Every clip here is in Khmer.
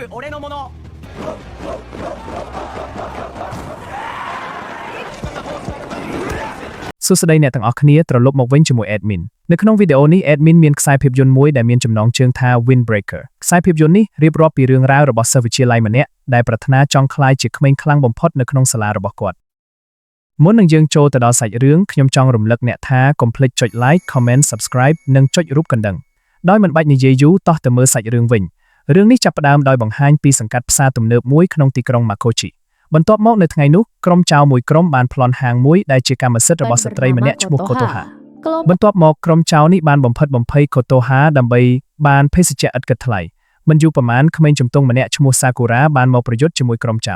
部俺のものសួស្តីអ្នកទាំងអស់គ្នាត្រឡប់មកវិញជាមួយ Admin នៅក្នុងវីដេអូនេះ Admin មានខ្សែភាពយន្តមួយដែលមានចំណងជើងថា Windbreaker ខ្សែភាពយន្តនេះរៀបរាប់ពីរឿងរ៉ាវរបស់សិស្សវិទ្យាល័យម្នាក់ដែលប្រាថ្នាចង់ក្លាយជាក្មេងខ្លាំងបំផុតនៅក្នុងសាលារបស់គាត់មុននឹងយើងចូលទៅដល់សាច់រឿងខ្ញុំចង់រំលឹកអ្នកថាកុំភ្លេចចុច Like Comment Subscribe និងចុចរូបកណ្ដឹងដោយមិនបាច់និយាយយូរតោះទៅមើលសាច់រឿងវិញរឿងនេះចាប់ផ្ដើមដោយបង្ហាញពីសង្កាត់ផ្សារទំនើបមួយក្នុងទីក្រុង Makochi បន្ទាប់មកនៅថ្ងៃនោះក្រុមចៅមួយក្រុមបានប្លន់ហាងមួយដែលជាកម្មសិទ្ធិរបស់ស្ត្រីម្នាក់ឈ្មោះ Kotoha បន្ទាប់មកក្រុមចៅនេះបានបំផិតបំភ័យ Kotoha ដើម្បីបានភេសជ្ជៈឥតគិតថ្លៃមិនយូរប៉ុន្មានក្មេងជំទង់ម្នាក់ឈ្មោះ Sakura បានមកប្រយុទ្ធជាមួយក្រុមចៅ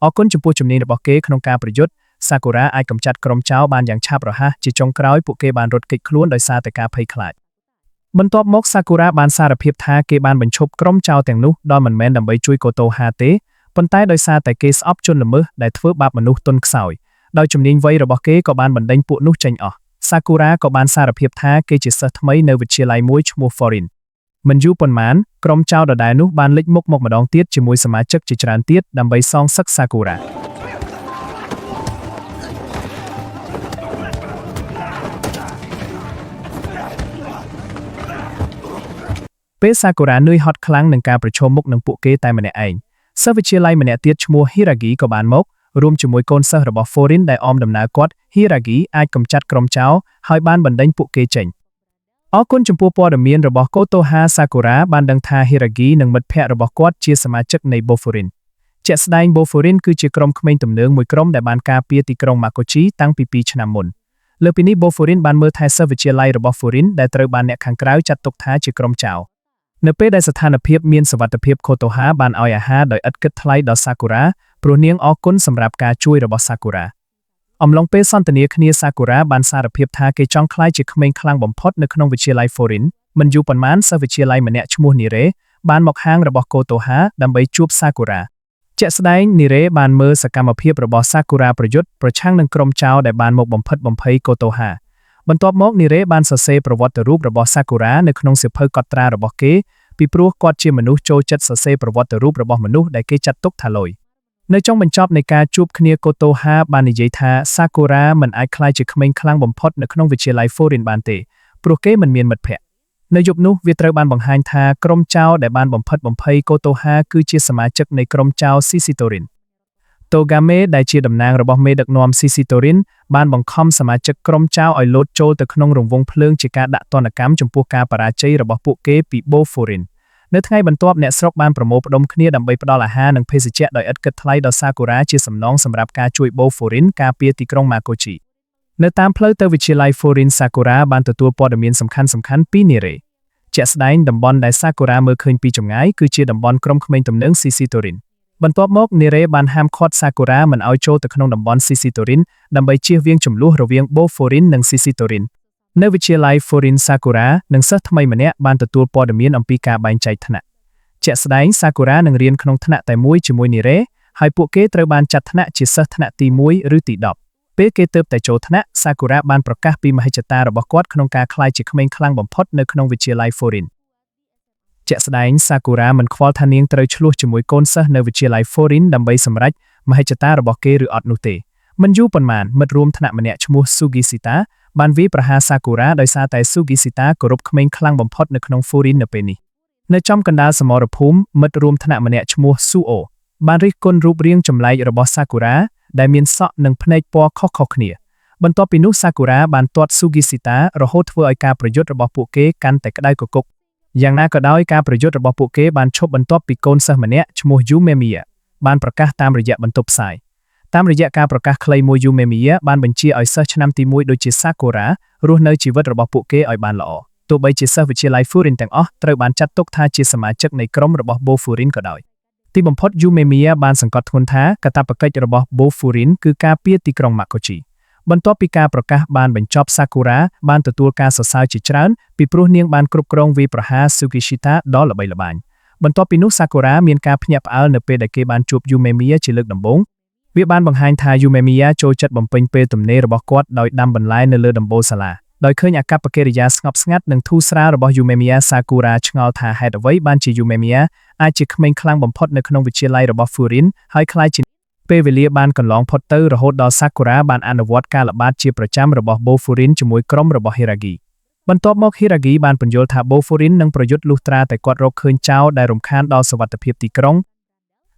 អរគុណចំពោះជំនាញរបស់គេក្នុងការប្រយុទ្ធ Sakura អាចកម្ចាត់ក្រុមចៅបានយ៉ាងឆាប់រហ័សជាចុងក្រោយពួកគេបានរត់គេចខ្លួនដោយសារតែការភ័យខ្លាចបន្ទាប់មក Sakura បានសារភាពថាគេបានបញ្ឈប់ក្រុមចៅទាំងនោះដោយមិនមែនដើម្បីជួយ Kotoha ទេប៉ុន្តែដោយសារតែគេស្អប់ជនល្មើសដែលធ្វើបាបមនុស្សទន់ខ្សោយដោយជំនាញវៃរបស់គេក៏បានបណ្ដេញពួកនោះចេញអស់ Sakura ក៏បានសារភាពថាគេជាសិស្សថ្មីនៅវិទ្យាល័យមួយឈ្មោះ Foreign មិនយូរប៉ុន្មានក្រុមចៅដដែលនោះបានលេចមុខមកម្ដងទៀតជាមួយសមាជិកជាច្រើនទៀតដើម្បីសងសឹក Sakuraពេល Sakura នឿយហត់ខ្លាំងនឹងការប្រឈមមុខនឹងពួកគេតែម្នាក់ឯងសិស្សវិទ្យាល័យម្នាក់ទៀតឈ្មោះ Hiragi ក៏បានមករួមជាមួយកូនសិស្សរបស់ Foreign ដែលអមដំណើរគាត់ Hiragi អាចកម្ចាត់ក្រុមចៅហើយបានបណ្ដេញពួកគេចេញអរគុណចំពោះព័ត៌មានរបស់ Kotoha Sakura បានដឹងថា Hiragi និងមិត្តភ័ក្តិរបស់គាត់ជាសមាជិកនៃ Boforin ជាក់ស្ដែង Boforin គឺជាក្រុមក្មេងទំនើងមួយក្រុមដែលបានការពារទីក្រុង Makochi តាំងពី2ឆ្នាំមុនលើពីនេះ Boforin បានមើលថែសិស្សវិទ្យាល័យរបស់ Foreign ដែលត្រូវបានអ្នកខាងក្រៅចាត់ទុកថាជាក្រុមចៅនៅពេលដែលស្ថានភាពមានសុវត្ថិភាព Kotoha បានឲ្យអាហារដោយឥតគិតថ្លៃដល់ Sakura ព្រោះនាងអរគុណសម្រាប់ការជួយរបស់ Sakura អំឡុងពេលសន្ទនាគ្នា Sakura បានសារភាពថាគេចង់ក្លាយជាក្មេងខ្លាំងបំផុតនៅក្នុងវិទ្យាល័យ Foreign មិនយូរប៉ុន្មានសិស្សវិទ្យាល័យម្នាក់ឈ្មោះ Nire បានមកហាងរបស់ Kotoha ដើម្បីជួប Sakura ជាក់ស្ដែង Nire បានមើលសកម្មភាពរបស់ Sakura ប្រយុទ្ធប្រឆាំងនឹងក្រុមចៅដែលបានមកបំផិតបំភ័យ Kotohaបន្ទាប់មក Nire បានសរសេរប្រវត្តិរូបរបស់ Sakura នៅក្នុងសៀវភៅកត់ត្រារបស់គេពីព្រោះគាត់ជាមនុស្សចូលចិត្តសរសេរប្រវត្តិរូបរបស់មនុស្សដែលគេចាត់ទុកថាលយនៅចុងបញ្ចប់នៃការជួបគ្នា Kotoha បាននិយាយថា Sakura មិនអាចក្លាយជាក្មេងខ្លាំងបំផុតនៅក្នុងវិទ្យាល័យ Foreign បានទេព្រោះគេមិនមានមិត្តភ័ក្តិនៅយប់នោះវាត្រូវបានបង្ហាញថាក្រុមចៅដែលបានបំផិតបំភ័យ Kotoha គឺជាសមាជិកនៃក្រុមចៅ Shishidorin Togame ដែលជាតំណាងរបស់មេដឹកនាំ Shishidorin បានបង្ខំសមាជិកក្រុមចៅឲ្យលោតចូលទៅក្នុងរង្វង់ភ្លើងជាការដាក់ទណ្ឌកម្មចំពោះការបរាជ័យរបស់ពួកគេពី Boforin នៅថ្ងៃបន្ទាប់អ្នកស្រុកបានប្រមូលផ្ដុំគ្នាដើម្បីផ្ដល់អាហារនិងភេសជ្ជៈដោយឥតគិតថ្លៃដល់ Sakura ជាសំណងសម្រាប់ការជួយ Boforin ការពារទីក្រុង Makochi នៅតាមផ្លូវទៅវិទ្យាល័យ Foreign Sakura បានទទួលព័ត៌មានសំខាន់ៗពី Nire ជាក់ស្ដែងតំបន់ដែល Sakura មើលឃើញពីចម្ងាយគឺជាតំបន់ក្រុមក្មេងទំនើង Shishidorinបន្ទាប់មក Nire បានហាមឃាត់ Sakura មិនឲ្យចូលទៅក្នុងតំបន់ Shishidorin ដើម្បីជៀសវាងជម្លោះរវាង Boforin និង Shishidorin នៅវិទ្យាល័យ Foreign Sakura និងសិស្សថ្មីម្នាក់បានទទួលព័ត៌មានអំពីការបែងចែកថ្នាក់ជាក់ស្ដែង Sakura នឹងរៀនក្នុងថ្នាក់តែមួយជាមួយ Nire ហើយពួកគេត្រូវបានចាត់ថ្នាក់ជាសិស្សថ្នាក់ទី1ឬទី10ពេលគេទើបតែចូលថ្នាក់ Sakura បានប្រកាសពីមហិច្ឆតារបស់គាត់ក្នុងការក្លាយជាក្មេងខ្លាំងបំផុតនៅក្នុងវិទ្យាល័យ Foreignជាក់ស្ដែង Sakura មិនខ្វល់ថានាងត្រូវឆ្លោះជាមួយកូនសិស្សនៅវិទ្យាល័យ Foreign ដើម្បីសម្រេចមហិច្ឆតារបស់គេឬអត់នោះទេមិនយូរប៉ុន្មានមិត្តរួមថ្នាក់ម្នាក់ឈ្មោះ Sugishita បានវាយប្រហារ Sakura ដោយសារតែ Sugishita គោរពក្មេងខ្លាំងបំផុតនៅក្នុង Foreign នៅពេលនេះនៅចំកណ្ដាលសមរភូមិមិត្តរួមថ្នាក់ម្នាក់ឈ្មោះ Suo បានរិះគន់រូបរាងចម្លែករបស់ Sakura ដែលមានសក់និងភ្នែកពណ៌ខុសៗគ្នាបន្ទាប់ពីនោះ Sakura បានទាត់ Sugishita រហូតធ្វើឲ្យការប្រយុទ្ធរបស់ពួកគេកាន់តែក្តៅគគុកយ៉ាងណាក៏ដោយការប្រយុទ្ធរបស់ពួកគេបានឈប់បន្ទាប់ពីកូនសិស្សម្នាក់ឈ្មោះ Yumemiya បានប្រកាសតាមរយៈបន្ទប់ផ្សាយតាមរយៈការប្រកាសខ្លីមួយ Yumemiya បានបញ្ជាឲ្យសិស្សឆ្នាំទី1ដូចជា Sakura រស់នៅជីវិតរបស់ពួកគេឲ្យបានល្អទោះបីជាសិស្សវិទ្យាល័យ Foreign ទាំងអស់ត្រូវបានចាត់ទុកថាជាសមាជិកនៃក្រុមរបស់ Boforin ក៏ដោយទីបំផុត Yumemiya បានសង្កត់ធ្ងន់ថាកាតព្វកិច្ចរបស់ Boforin គឺការពារទីក្រុង Makochiបន្ទាប់ពីការប្រកាសបានបញ្ចប់ Sakura បានទទួលការសរសើរជាច្រើនពីព្រោះនាងបានគ្រប់គ្រងវាយប្រហារ Sugishita ដ៏ល្បីល្បាញបន្ទាប់ពីនោះ Sakura មានការភ្ញាក់ផ្អើលនៅពេលដែលគេបានជួប Yumemiya ជាលើកដំបូងវាបានបង្ហាញថា Yumemiya ចូលចិត្តបំពេញពេលទំនេររបស់គាត់ដោយដាំបន្លែនៅលើដំបូលសាលា ដោយឃើញអាកប្បកិរិយាស្ងប់ស្ងាត់និងធូរស្រាលរបស់ Umemiya Sakura ឆ្ងល់ថាហេតុអ្វីបានជា Umemiya អាចជាក្មេងខ្លាំងបំផុតនៅក្នុងវិទ្យាល័យរបស់ Furin ហើយក្លាយជាពេលវេលាបានកន្លងផុតទៅរហូតដល់ Sakura បានអនុវត្តការល្បាតជាប្រចាំរបស់ Bofurin ជាមួយក្រុមរបស់ Hiragi បន្ទាប់មក Hiragi បានពន្យល់ថា Bofurin នឹងប្រយុទ្ធលុះត្រាតែគាត់រកឃើញចោរដែលរំខានដល់សុវត្ថិភាពទីក្រុង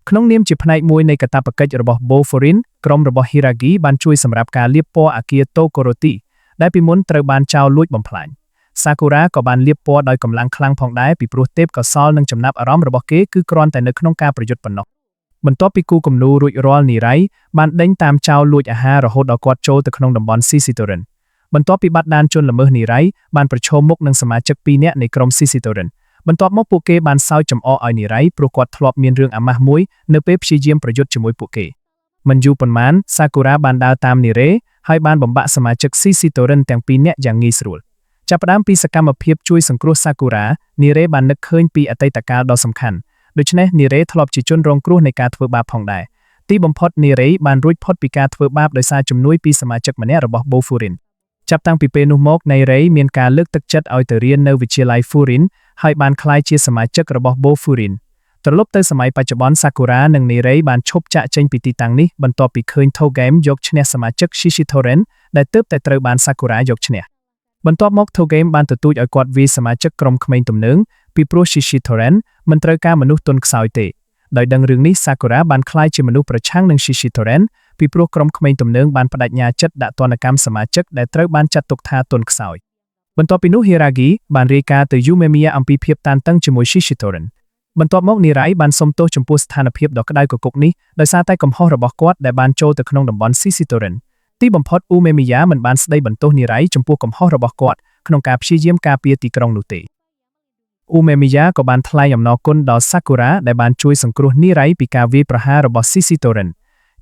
ក្នុងនាមជាផ្នែកមួយនៃកាតព្វកិច្ចរបស់ Bofurin ក្រុមរបស់ Hiragi បានជួយសម្រាប់ការលាបពណ៌អគារ Tokoroti ដែលពីមុនត្រូវបានចោរលួចបំផ្លាញ Sakura ក៏បានលាបពណ៌ដោយកម្លាំងខ្លាំងផងដែរពីព្រោះទេពកោសល្យនិងចំណាប់អារម្មណ៍របស់គេគឺគ្រាន់តែនៅក្នុងការប្រយុទ្ធប៉ុណ្ណោះបន្ទាប់ពីគូគំនូររួចរាល់នីរ៉ៃបានដេញតាមចោរលួចអាហាររហូតដល់គាត់ចូលទៅក្នុងតំបន់ Sisitoren បន្ទាប់ពីបាត់ដានជនល្មើសនីរ៉ៃបានប្រឈមមុខនឹងសមាជិក2នាក់នៃក្រុម Sisitoren បន្ទាប់មកពួកគេបានសើចចំអកឲ្យនីរ៉ៃព្រោះគាត់ធ្លាប់មានរឿងអាម៉ាស់មួយនៅពេលព្យាយាមប្រយុទ្ធជាមួយពួកគេមិនយូរប៉ុន្មាន Sakura បានដើរតាមនីរ៉េហើយបានបំបាក់សមាជិក Sisitoren ទាំងពីរនាក់យ៉ាងងាយស្រួលចាប់ផ្ដើមពីសកម្មភាពជួយសង្គ្រោះ Sakura នីរ៉េបាននឹកឃើញពីអតីតកាលដ៏សំខាន់ដូច្នេះនីរ៉េធ្លាប់ជាជនរងគ្រោះនៃការធ្វើបាបផងដែរទីបំផុតនីរ៉េបានរួចផុតពីការធ្វើបាបដោយសារជំនួយពីសមាជិកម្នាក់របស់ Bofurin ចាប់តាំងពីពេលនោះមកនីរ៉េមានការលើកទឹកចិត្តឲ្យទៅរៀននៅវិទ្យាល័យ Furin ហើយបានក្លាយជាសមាជិករបស់ Bofurin ត្រឡប់ទៅសម័យបច្ចុប្បន្ន Sakura និងនីរ៉េបានឈប់ចាកចេញពីទីតាំងនេះបន្ទាប់ពីឃើញ Togame យកឈ្នះសមាជិក Shishidoren ដែលទើបតែត្រូវបាន Sakura យកឈ្នះបន្ទាប់មក Togame បានទទូចឲ្យគាត់វាយសមាជិកក្រុមក្មេងទំនើងពីព្រោះ Shishidoren មិនត្រូវការមនុស្សទន់ខ្សោយទេដោយដឹងរឿងនេះ Sakura បានក្លាយជាមនុស្សប្រឆាំងនឹង Shishidoren ពីព្រោះក្រុមក្មេងទំនើងបានបដិញ្ញាចិត្តដាក់ទណ្ឌកម្មសមាជិកដែលត្រូវបានចាត់ទុកថាទន់ខ្សោយបន្ទាប់ពីនោះ Hiragi បានរាយការណ៍ទៅ Umemiya អំពីភាពតានតឹងជាមួយ Shishidoren បន្ទាប់មកនីរ៉ៃបានសុំទោសចំពោះស្ថានភាពដ៏ក្តៅគគុកនេះដោយសារតែកំហុសរបស់គាត់ដែលបានចូលទៅក្នុងតំបន់ Sisitoren ទីបំផុត Umemiya មិនបានស្ដីបន្ទោសនីរ៉ៃចំពោះកំហុសរបស់គាត់ក្នុងការព្យាយាមការពារទីក្រុងនោះទេ Umemiya ក៏បានថ្លែងអំណរគុណដល់ Sakura ដែលបានជួយសង្គ្រោះនីរ៉ៃពីការវាយប្រហាររបស់ Sisitoren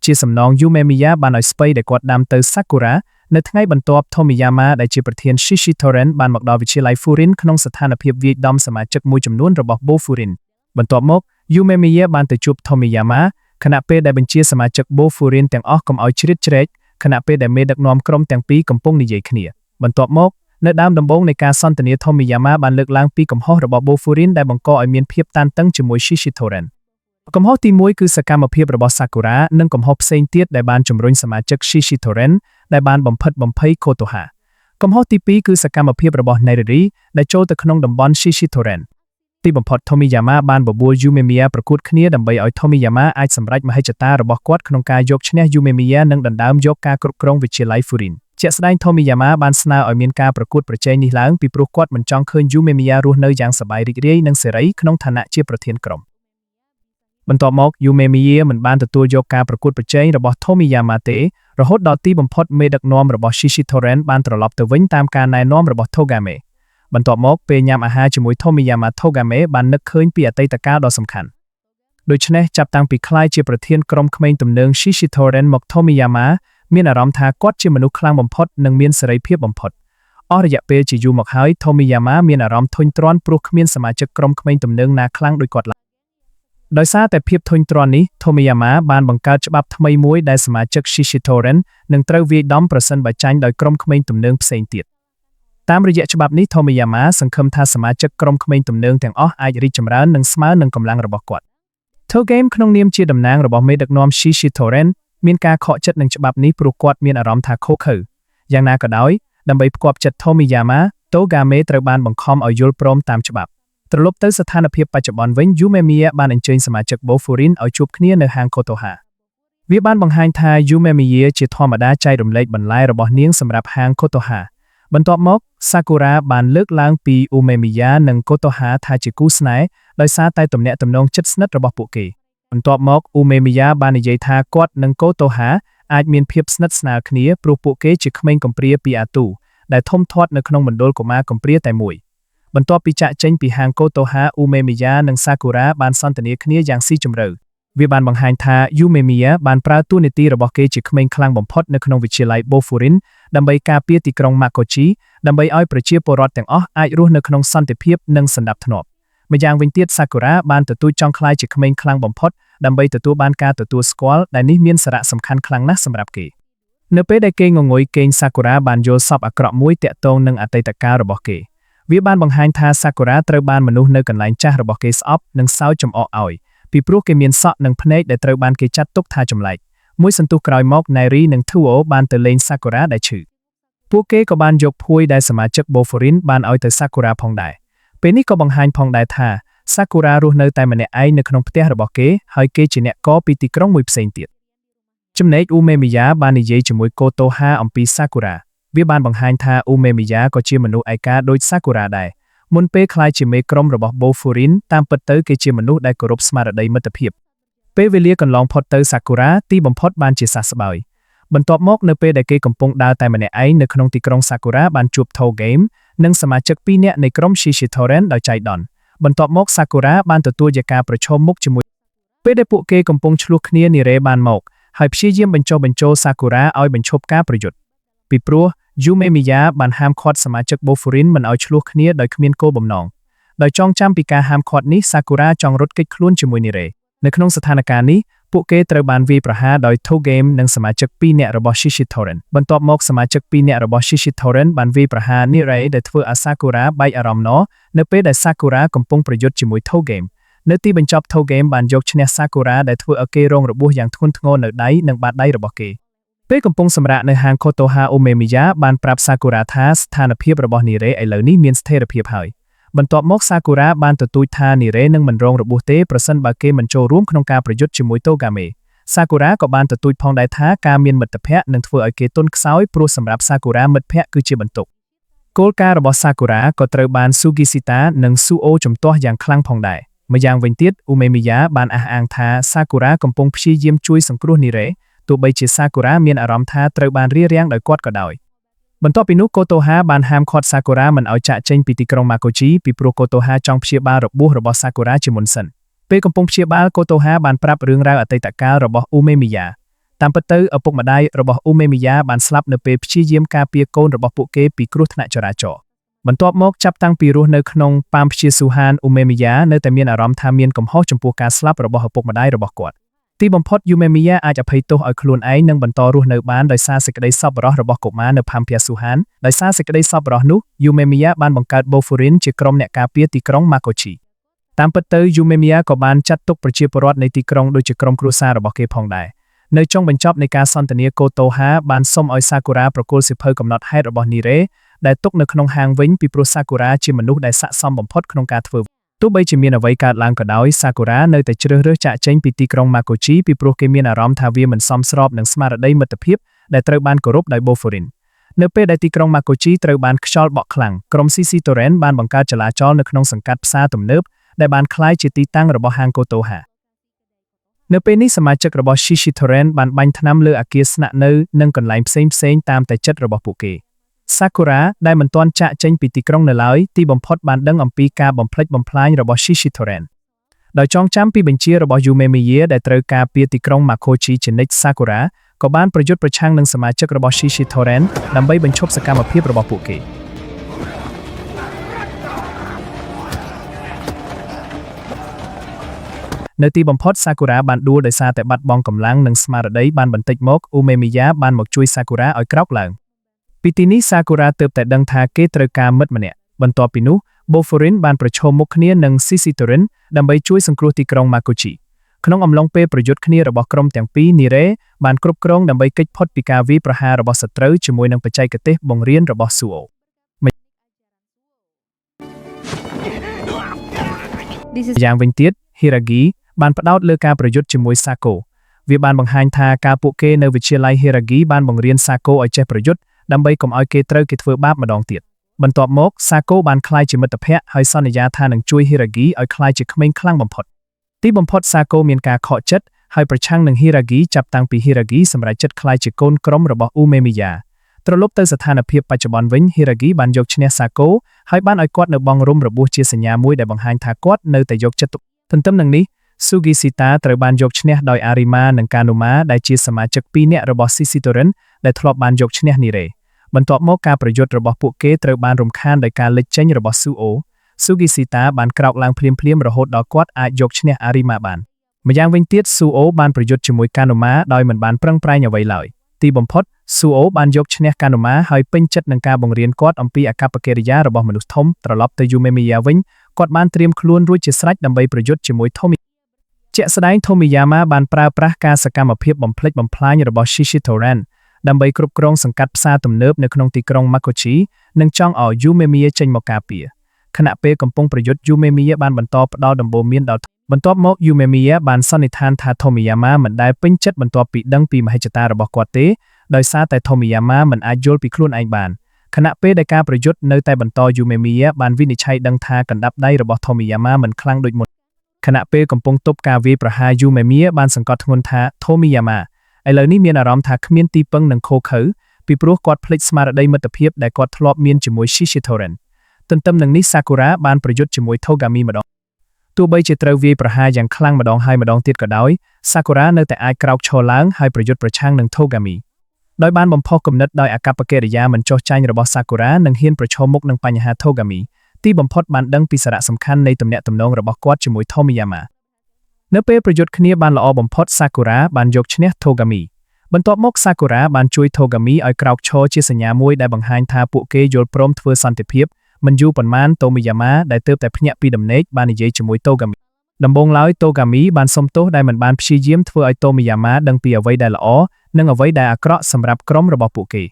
ជាសំណង Umemiya បានឲ្យស្ពៃដែលគាត់ដាំទៅ Sakura នៅថ្ងៃបន្ទាប់ Tomiyama ដែលជាប្រធាន Shishidoren បានមកដល់វិទ្យាល័យ Furin ក្នុងស្ថានភាពវាយដំសមាជិកមួយចំនួនរបស់ Bofurin បន្ទាប់មក Umemiya បានទៅជួប Tomiyama ខណៈពេលដែលបញ្ជាសមាជិក Bofurin ទាំងអស់កុំឲ្យជ្រៀតជ្រែកខណៈពេលដែលមេដឹកនាំក្រុមទាំងពីរកំពុងនិយាយគ្នាបន្ទាប់មកនៅដើមដំបូងនៃការសន្ទនា Tomiyama បានលើកឡើងពីកំហុសរបស់ Bofurin ដែលបង្កឲ្យមានភាពតានតឹងជាមួយ Shishidoren កំហុសទី1គឺសកម្មភាពរបស់ Sakura និងកំហុសផ្សេងទៀតដែលបានជំរុញសមាជិក Shishidoren ដែលបានបំផិតបំភ័យ Kotoha កំហុសទី2គឺសកម្មភាពរបស់ Neriri ដែលចូលទៅក្នុងតំបន់ Shishidoren ទីបំផុត Tomiyama បានបបួល Umemiya ប្រកួតគ្នាដើម្បីឲ្យ Tomiyama អាចសម្រេចមហិច្ឆតារបស់គាត់ក្នុងការយកឈ្នះ Umemiya និងដណ្ដើមយកការគ្រប់គ្រងវិទ្យាល័យ Furin ជាក់ស្ដែង Tomiyama បានស្នើឲ្យមានការប្រកួតប្រជែងនេះឡើងពីព្រោះគាត់មិនចង់ឃើញ Umemiya រស់នៅយ៉ាងសប្បាយរីករាយនិងសេរីក្នុងឋានៈជាប្រធានក្រុមបន្ទាប់មក Umemiya មិនបានទទួលយកការប្រកួតប្រជែងរបស់ Tomiyama ទេរហូតដល់ទីបំផុតមេដឹកនាំរបស់ Shishidoren បានត្រឡប់ទៅវិញតាមការណែនាំរបស់ Togame បន្ទាប់មកពេលញ៉ាំអាហារជាមួយ Tomiyama Togame បាននឹកឃើញពីអតីតកាលដ៏សំខាន់ដូច្នេះចាប់តាំងពីក្លាយជាប្រធានក្រុមក្មេងទំនើង Shishidoren មក Tomiyama មានអារម្មណ៍ថាគាត់ជាមនុស្សខ្លាំងបំផុតនិងមានសេរីភាពបំផុតអស់រយៈពេលជាយូរមកហើយ Tomiyama មានអារម្មណ៍ធុញទ្រាន់ព្រោះគ្មានសមាជិកក្រុមក្មេងទំនើងណាខ្លាំងដូចគាត់ឡើយដោយសារតែភាពធុញទ្រាន់នេះ Tomiyama បានបង្កើតច្បាប់ថ្មីមួយដែលសមាជិក Shishidoren នឹងត្រូវវាយដំប្រសិនបើចាញ់ដោយក្រុមក្មេងទំនើងផ្សេងទៀតតាមរយៈច្បាប់នេះ Tomiyama សង្ឃឹមថាសមាជិកក្រុមក្មេងទំនើងទាំងអស់អាចរីកចម្រើននិងស្មើនឹងកម្លាំងរបស់គាត់ Togame ក្នុងនាមជាតំណាងរបស់មេដឹកនាំ Shishidoren មានការខកចិត្តនឹងច្បាប់នេះព្រោះគាត់មានអារម្មណ៍ថាខុសខើយ៉ាងណាក៏ដោយដើម្បីផ្គាប់ចិត្ត Tomiyama Togame ត្រូវបានបង្ខំឲ្យយល់ព្រមតាមច្បាប់ត្រឡប់ទៅស្ថានភាពបច្ចុប្បន្នវិញ Umemiya បានអញ្ជើញសមាជិក Bofurin ឲ្យជួបគ្នានៅហាង Kotoha វាបានបង្ហាញថា Umemiya ជាធម្មតាចែករំលែកបន្លែរបស់នាងសម្រាប់ហាង Kotoha បន្ទាប់មក Sakura បានលើកឡើងពី Umemiya និង Kotoha ថាជាគូស្នេហ៍ដោយសារតែទំនាក់ទំនងជិតស្និទ្ធរបស់ពួកគេបន្ទាប់មក Umemiya បាននិយាយថាគាត់និង Kotoha អាចមានភាពស្និទ្ធស្នាលគ្នាព្រោះពួកគេជាក្មេងកំព្រាពីអាទូដែលធំធាត់នៅក្នុងមណ្ឌលកុមារកំព្រាតែមួយបន្ទាប់ពីចាក់ចេញពីហាង Kotoha Umemiya និង Sakura បានសន្ទនាគ្នាយ៉ាងស៊ីជម្រៅវាបានបង្ហាញថា Umemiya បានប្រើតួនាទីរបស់គេជាក្មេងខ្លាំងបំផុតនៅក្នុងវិទ្យាល័យ Bofurin ដើម្បីការពារទីក្រុង Makochi ដើម្បីឲ្យប្រជាពលរដ្ឋទាំងអស់អាចរស់នៅក្នុងសន្តិភាពនិងសណ្ដាប់ធ្នាប់ម្យ៉ាងវិញទៀត Sakura បានទទូចចង់ក្លាយជាក្មេងខ្លាំងបំផុតដើម្បីទទួលបានការទទួលស្គាល់ដែលនេះមានសារៈសំខាន់ខ្លាំងណាស់សម្រាប់គេ នៅពេលដែលគេងងុយគេងសាគូរ៉ាបានយល់សពអាក្រក់មួយតាក់ទងនឹងអតីតកាលរបស់គេវាបានបង្ហាញថាសាគូរ៉ាត្រូវបានមនុស្សនៅកន្លែងចាស់របស់គេស្អប់និងសើចចំអកឲ្យពីព្រោះគេមានសក់និងភ្នែកដែលត្រូវបានគេចាត់ទុកថាចម្លែកមួយសន្ទុះក្រោយមក Nairi និង Tuo បានទៅលេងសាគូរ៉ាដែលឈឺពួកគេក៏បានយកភួយដែលសមាជិក Boforin បានឲ្យទៅសាគូរ៉ាផងដែរពេលនេះក៏បង្ហាញផងដែរថាសាគូរ៉ារស់នៅតែម្នាក់ឯងនៅក្នុងផ្ទះរបស់គេហើយគេជាអ្នកកពីទីក្រុងមួយផ្សេងទៀតចំណែក Umemiya បាននិយាយជាមួយ Kotoha អំពីសាគូរ៉ាវាបានបង្ហាញថា Umemiya ក៏ជាមនុស្សឯកាដូចសាគូរ៉ាដែរមុនពេលក្លាយជាមេក្រុមរបស់ Boforin តាមពិតទៅគេជាមនុស្សដែលគោរពស្មារតីមិត្តភាពពេលវេលាកន្លងផុតទៅសាគូរ៉ាទីបំផុតបានជាសះស្បើយបន្ទាប់មកនៅពេលដែលគេកំពុងដើរតែម្នាក់ឯងនៅក្នុងទីក្រុងសាគូរ៉ាបានជួប Togame និងសមាជិក2នាក់នៃក្រុម Shishitoren ដោយចៃដន្យបន្ទាប់មកសាគូរ៉ាបានទទួលយកការប្រឈមមុខជាមួយពេលដែលពួកគេកំពុងឆ្លោះគ្នានារ៉េបានមកហើយព្យាយាមបញ្ចុះបញ្ចូលសាគូរ៉ាឲ្យបញ្ឈប់ការប្រយុទ្ធពីព្រោះ Umemiya បានហាមឃាត់សមាជិក Boforin មិនឲ្យឆ្លោះគ្នាដោយគ្មានគោលបំណងដោយចងចាំពីការហាមឃាត់នេះសាគូរ៉ាចង់រត់គេចខ្លួនជាមួយនារ៉េនៅក្នុងស្ថានភាពនេះពួកគេត្រូវបានវាយប្រហារដោយ Togame និងសមាជិក2នាក់របស់ Shishitoren បន្ទាប់មកសមាជិក2នាក់របស់ Shishitoren បានវាយប្រហារនារ៉េដែលធ្វើឲ្យសាគូរ៉ាបែកអារម្មណ៍នៅពេលដែលសាគូរ៉ាកំពុងប្រយុទ្ធជាមួយ Togame នៅទីបញ្ចប់ Togame បានយកឈ្នះសាគូរ៉ាដែលធ្វើឲ្យគេរងរបួសយ៉ាងធ្ងន់ធ្ងរនៅដៃនិងបាតដៃរបស់គេពេលកំពុងសម្រាកនៅហាង Kotoha Umemiya បានប្រាប់សាគូរ៉ាថាស្ថានភាពរបស់នារ៉េឥឡូវនេះមានស្ថិរភាពហើយបន្ទាប់មកសាគូរ៉ាបានទទូចថានារ៉េនឹងមិនរងរបួសទេប្រសិនបើគេមិនចូលរួមក្នុងការប្រយុទ្ធជាមួយ Togame សាគូរ៉ាក៏បានទទូចផងដែរថាការមានមិត្តភ័ក្តិនឹងធ្វើឲ្យគេទន់ខ្សោយព្រោះសម្រាប់សាគូរ៉ាមិត្តភ័ក្តិគឺជាបន្ទុកគោលការណ៍របស់សាគូរ៉ាក៏ត្រូវបាន Sugishita និង Suo ជំទាស់យ៉ាងខ្លាំងផងដែរម្យ៉ាងវិញទៀត Umemiya បានអះអាងថាសាគូរ៉ាកំពុងព្យាយាមជួយសង្គ្រោះនារ៉េទោះបីជាសាគូរ៉ាមានអារម្មណ៍ថាត្រូវបានរារាំងដោយគាត់ក៏ដោយបន្ទាប់ពីនោះ Kotoha បានហាមឃាត់សាគូរ៉ាមិនឲ្យចាកចេញពីទីក្រុង Makochi ពីព្រោះ Kotoha ចង់ព្យាបាលរបួសរបស់សាគូរ៉ាជាមុនសិនពេលកំពុងព្យាបាល Kotoha បានប្រាប់រឿងរ៉ាវអតីតកាលរបស់ Umemiya តាមពិតទៅឪពុកម្ដាយរបស់ Umemiya បានស្លាប់នៅពេលព្យាយាមការពារកូនរបស់ពួកគេពីគ្រោះថ្នាក់ចរាចរណ៍បន្ទាប់មកចាប់តាំងពីរស់នៅក្នុងប៉ាមព្យាសុហាន Umemiya នៅតែមានអារម្មណ៍ថាមានកំហុសចំពោះការស្លាប់របស់ឪពុកម្ដាយរបស់គាត់ទីបំផុត Umemiya អាចអភ័យទោសឲ្យខ្លួនឯងនិងបន្តរស់នៅបានដោយសារសេចក្តីសប្បុរសរបស់កុមារនៅផាំព្យាសុហានដោយសារសេចក្តីសប្បុរសនោះ Umemiya បានបង្កើត Boforin ជាក្រុមអ្នកការពារទីក្រុង Makochi តាមពិតទៅ Umemiya ក៏បានចាត់ទុកប្រជាពលរដ្ឋនៃទីក្រុងដូចជាក្រុមគ្រួសាររបស់គេផងដែរនៅចុងបញ្ចប់នៃការសន្ទនា Kotoha បានសុំឲ្យសាគូរ៉ាប្រគល់សៀវភៅកំណត់ហេតុរបស់នារ៉េដែលទុកនៅក្នុងហាងវិញពីព្រោះសាគូរ៉ាជាមនុស្សដែលស័ក្តិសមបំផុតក្នុងការធ្វើទោះបីជាមានអ្វីកើតឡើងក៏ដោយសាគូរ៉ានៅតែជ្រើសរើសចាកចេញពីទីក្រុង Makochi ពីព្រោះគេមានអារម្មណ៍ថាវាមិនសមស្របនឹងស្មារតីមិត្តភាពដែលត្រូវបានគោរពដោយ Boforin នៅពេលដែលទីក្រុង Makochi ត្រូវបានខ្យល់បក់ខ្លាំងក្រុម Shishitoren បានបង្កើតចលាចលនៅក្នុងសង្កាត់ផ្សារទំនើបដែលបានក្លាយជាទីតាំងរបស់ហាង Kotoha នៅពេលនេះសមាជិករបស់ Shishitoren បានបាញ់ថ្នាំលើអគារស្នាក់នៅនិងកន្លែងផ្សេងៗតាមតែចិត្តរបស់ពួកគេសាគូរ៉ាដែលមិនទាន់ចាកចេញពីទីក្រុងនៅឡើយទីបំផុតបានដឹងអំពីការបំផ្លិចបំផ្លាញរបស់ Shishitoren ដោយចងចាំពីបញ្ជារបស់ Umemiya ដែលត្រូវការពារទីក្រុង Makochi ជានិច្ចសាគូរ៉ាក៏បានប្រយុទ្ធប្រឆាំងនឹងសមាជិករបស់ Shishitoren ដើម្បីបញ្ឈប់សកម្មភាពរបស់ពួកគេនៅទីបំផុតសាគូរ៉ាបានដួលដោយសារតែបាត់បង់កម្លាំងនិងស្មារតីបានបន្តិចមក Umemiya បានមកជួយសាគូរ៉ាឲ្យក្រោកឡើងពីទីនេះសាគូរ៉ាទើបតែដឹងថាគេត្រូវការមិត្តម្នាក់បន្ទាប់ពីនោះ Boforin បានប្រឈមមុខគ្នានឹង Shishitoren ដើម្បីជួយសង្គ្រោះទីក្រុង Makochi ក្នុងអំឡុងពេលប្រយុទ្ធគ្នារបស់ក្រុមទាំងពីរនារ៉េបានគ្រប់គ្រងដើម្បីគេចផុតពីការវាយប្រហាររបស់សត្រូវជាមួយនឹងបច្ចេកទេសបង្រៀនរបស់ Suo យ៉ាងវិញទៀត Hiragi បានផ្ដោតលើការប្រយុទ្ធជាមួយ Sako វាបានបង្ហាញថាការពួកគេនៅវិទ្យាល័យ Hiragi បានបង្រៀន Sako ឲ្យចេះប្រយុទ្ធដើម្បីកុំឲ្យគេត្រូវគេធ្វើបាបម្ដងទៀតបន្ទាប់មក Sako បានក្លាយជាមិត្តភ័ក្តិហើយសន្យាថានឹងជួយ Hiragi ឲ្យក្លាយជាក្មេងខ្លាំងបំផុតទីបំផុត Sako មានការខកចិត្តហើយប្រឆាំងនឹង Hiragi ចាប់តាំងពី Hiragi សម្រេចចិត្តក្លាយជាកូនក្រុមរបស់ Umemiya ត្រឡប់ទៅស្ថានភាពបច្ចុប្បន្នវិញ Hiragi បានយកឈ្នះ Sako ហើយបានឲ្យគាត់នៅបង់រំរបួសជាសញ្ញាមួយដែលបង្ហាញថាគាត់នៅតែយកចិត្តទុកទន្ទឹមនឹងនេះ Sugishita ត្រូវបានយកឈ្នះដោយ Arima និង Kanuma ដែលជាសមាជិក2នាក់របស់ Shishitoren ដែលធ្លាប់បានយកឈ្នះនារ៉េបន្ទាប់មកការប្រយុទ្ធរបស់ពួកគេត្រូវបានរំខានដោយការលេចចេញរបស់ Suo Sugishita បានក្រោកឡើងភ្លាមៗរហូតដល់គាត់អាចយកឈ្នះ Arima បានម្យ៉ាងវិញទៀត Suo បានប្រយុទ្ធជាមួយ Kanuma ដោយមិនបានប្រឹងប្រែងអ្វីឡើយ ទីបំផុតស៊ូអូបានយកឈ្នះកាណូម៉ាហើយពេញចិត្តនឹងការបង្រៀនគាត់អំពីអាកប្បកិរិយារបស់មនុស្សធំត្រឡប់ទៅយូមេមីយ៉ាវិញគាត់បានត្រៀមខ្លួនរួចជាស្រេចដើម្បីប្រយុទ្ធជាមួយថូមីជាក់ស្ដែងថូមីយ៉ាម៉ាបានប្រើប្រាស់ការសកម្មភាពបំផ្លិចបំផ្លាញរបស់ Shishitoran ដើម្បីគ្រប់គ្រងសង្កាត់ផ្សារទំនើបនៅក្នុងទីក្រុង Makochi និងចង់ឲ្យយូមេមីយ៉ាចេញមកការពារខណៈពេលកំពុងប្រយុទ្ធយូមេមីយ៉ាបានបន្តផ្ដល់ដំបូន្មានដល់បន្ទាប់មកយូមេមីយ៉ាបានសន្និដ្ឋានថាថូមីយ៉ាម៉ាមិនដែលពេញចិត្តបន្ទាប់ពីដឹងពីមហិច្ឆតារបស់គាត់ទេដោយសារតែថូមីយ៉ាម៉ាមិនអាចយល់ពីខ្លួនឯងបានខណៈពេលដែលការប្រយុទ្ធនៅតែបន្តយូមេមីយ៉ាបានវិនិច្ឆ័យដឹងថាកណ្ដាប់ដៃរបស់ថូមីយ៉ាម៉ាមិនខ្លាំងដូចមុនខណៈពេលកំពុងទប់ការវាយប្រហារយូមេមីយ៉ាបានសង្កត់ធ្ងន់ថាថូមីយ៉ាម៉ាឥឡូវនេះមានអារម្មណ៍ថាគ្មានទីពឹងនឹងខូខើពីព្រោះគាត់ភ្លេចស្មារតីមិត្តភាពដែលគាត់ធ្លាប់មានជាមួយ Shishitoran ទន្ទឹមនឹងនេះ Sakura បានប្រយុទ្ធជាមួយ Togami ម្ដងទោះបីជាត្រូវវាយប្រហារយ៉ាងខ្លាំងម្ដងហើយម្ដងទៀតក៏ដោយ Sakura នៅតែអាចក្រោកឈរឡើងហើយប្រយុទ្ធប្រឆាំងនឹង Togami ដោយបានបំផុសគំនិតដោយអាកប្បកិរិយាមិនចុះចាញ់របស់ Sakura និងហ៊ានប្រឈមមុខនឹងបញ្ហា Togami ទីបំផុតបានដឹងពីសារៈសំខាន់នៃទំនាក់ទំនងរបស់គាត់ជាមួយ Tomiyama នៅពេលប្រយុទ្ធគ្នាបានល្អបំផុត Sakura បានយកឈ្នះ Togami បន្ទាប់មក Sakura បានជួយ Togami ឲ្យក្រោកឈរជាសញ្ញាមួយដែលបង្ហាញថាពួកគេយល់ព្រមធ្វើសន្តិភាពមិនយូរប៉ុន្មាន Tomiyama ដែលទើបតែភ្ញាក់ពីដំណេកបាននិយាយជាមួយ Togami ដំបូងឡើយ Togami បានសុំទោសដែលមិនបានព្យាយាមធ្វើឲ្យ Tomiyama ដឹងពីអ្វីដែលល្អនិងអ្វីដែលអាក្រក់សម្រាប់ក្រុមរបស់ពួកគេ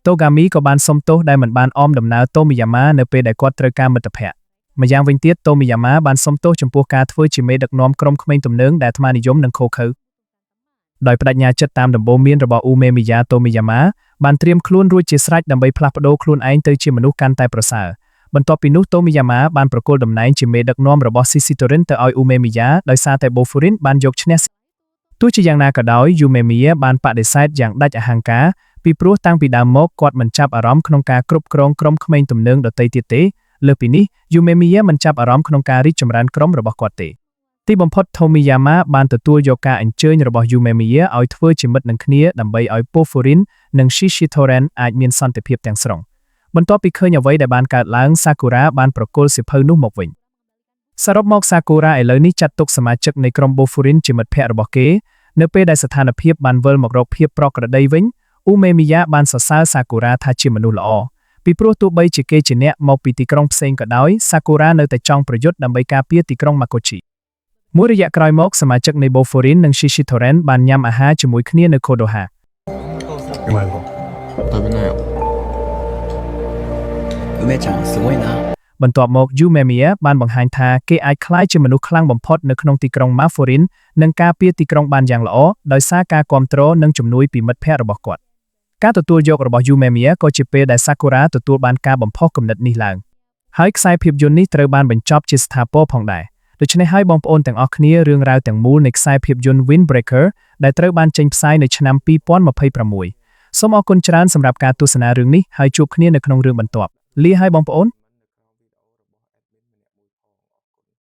Togami ក៏បានសុំទោសដែលមិនបានអមដំណើរ Tomiyama នៅពេលដែលគាត់ត្រូវការមិត្តភ័ក្តិម្យ៉ាងវិញទៀត Tomiyama បានសុំទោសចំពោះការធ្វើជាមេដឹកនាំក្រុមក្មេងទំនើងដែលអាត្មានិយមនឹងខូខើដោយបដិញ្ញាចិត្តតាមដំបូន្មានរបស់អ៊ូមេមីយ៉ា Tomiyama បានត្រៀមខ្លួនរួចជាស្រេចដើម្បីផ្លាស់ប្ដូរខ្លួនឯងទៅជាមនុស្សកាន់តែប្រសើរបន្ទាប់ពីនោះ Tomiyama បានប្រគល់តំណែងជាមេដឹកនាំរបស់ Shishitoran ទៅឲ្យអ៊ូមេមីយ៉ាដោយសារតែ Bofurin បានយកឈ្នះទោះជាយ៉ាងណាក៏ដោយ Yume미ya បានបដិសេធយ៉ាងដាច់អហង្ការពីព្រោះតាំងពីដើមមកគាត់មិនចាប់អារម្មណ៍ក្នុងការគ្រប់គ្រងក្រុមក្មេងទំនើងដទៃទៀតទេលើសពីនេះ Yume미ya មិនចាប់អារម្មណ៍ក្នុងការរីកចម្រើនក្រុមរបស់គាត់ទេទីបំផុត Tomiyama បានទទួលយកការអញ្ជើញរបស់ Yume미ya ឲ្យធ្វើជាមិត្តនឹងគ្នាដើម្បីឲ្យ Bofurin និង Shishitoran អាចមានសន្តិភាពទាំងស្រុងបន្ទាប់ពីឃើញអ្វីដែលបានកើតឡើង Sakura បានប្រគល់សៀវភៅនោះមកវិញសរុបមក Sakura ឥឡូវនេះចាត់ទុកសមាជិកនៃក្រុម Bofurin ជាមិត្តភក្តិរបស់គេនៅពេលដែលស្ថានភាពបានវិលមករកភាពប្រក្រតីវិញអ៊ូមេមីយ៉ាបានសរសើរ Sakura ថាជាមនុស្សល្អពីព្រោះទោះបីជាគេជាអ្នកមកពីទីក្រុងផ្សេងក៏ដោយ Sakura នៅតែចង់ប្រយុទ្ធដើម្បីការពារទីក្រុង Makochi មួយរយៈក្រោយមកសមាជិកនៃ Bofurin និង Shishitoran បានញ៉ាំអាហារជាមួយគ្នានៅ Kodoha 食べなよ。梅ちゃんすごいな。បន្ទាប់មក Yume미ya បានបង្ហាញថាគេអាចក្លាយជាមនុស្សខ្លាំងបំផុតនៅក្នុងទីក្រុង Mafurin និងការពារទីក្រុងបានយ៉ាងល្អដោយសារការគាំទ្រនិងជំនួយពីមិត្តភ័ក្តិរបស់គាត់ការទទួលយករបស់ Yume미ya ក៏ជាពេលដែល Sakura ទទួលបានការបំផុសគំនិតនេះឡើងហើយខ្សែភាពយន្តនេះត្រូវបានបញ្ចប់ជាស្ថាពរផងដែរដូច្នេះហើយបងប្អូនទាំងអស់គ្នារឿងរ៉ាវទាំងមូលនៃខ្សែភាពយន្ត Windbreaker ដែលត្រូវបានចេញផ្សាយនៅឆ្នាំ2026សូមអរគុណច្រើនសម្រាប់ការទស្សនារឿងនេះហើយជួបគ្នានៅក្នុងរឿងបន្ទាប់លាហើយបងប្អូន